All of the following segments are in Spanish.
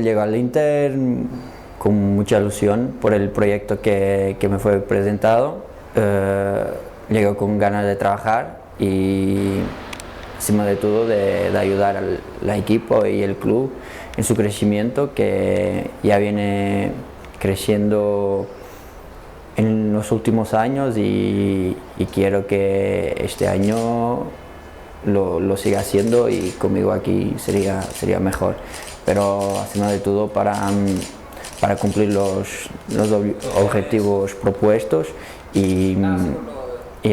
llego al Inter con mucha ilusión por el proyecto que me fue presentado. Llego con ganas de trabajar y, encima de todo, de ayudar al equipo y el club en su crecimiento, que ya viene creciendo en los últimos años, y quiero que este año lo siga haciendo, y conmigo aquí sería mejor. Pero encima de todo para cumplir los objetivos propuestos y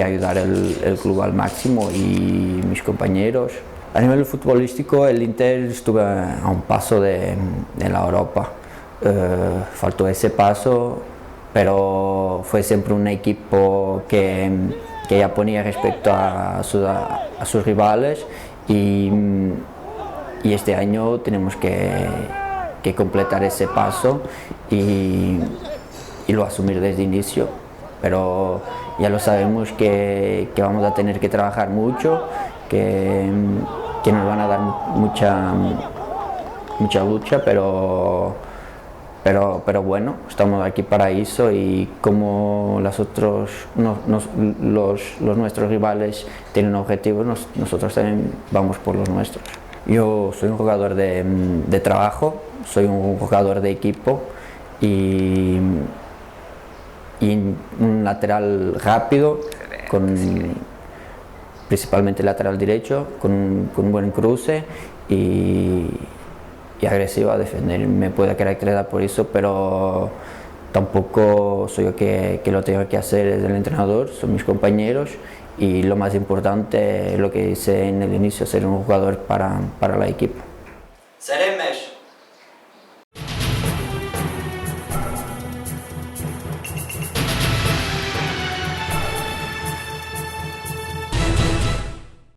ayudar el club al máximo y mis compañeros. A nivel futbolístico, el Inter estuvo a un paso de la Europa. Faltó ese paso, pero fue siempre un equipo que ya ponía respeto a sus rivales, y este año tenemos que completar ese paso y lo asumir desde el inicio. Pero ya lo sabemos que vamos a tener que trabajar mucho, que nos van a dar mucha lucha, pero bueno, estamos aquí para eso, y como nuestros rivales tienen objetivos, nosotros también vamos por los nuestros. Yo soy un jugador de trabajo, soy un jugador de equipo y un lateral rápido, principalmente lateral derecho, con un buen cruce y agresivo a defender. Me puede caracterizar por eso, pero tampoco soy yo que lo tengo que hacer, es el entrenador, son mis compañeros, y lo más importante es lo que hice en el inicio, ser un jugador para el equipo. Seremesh.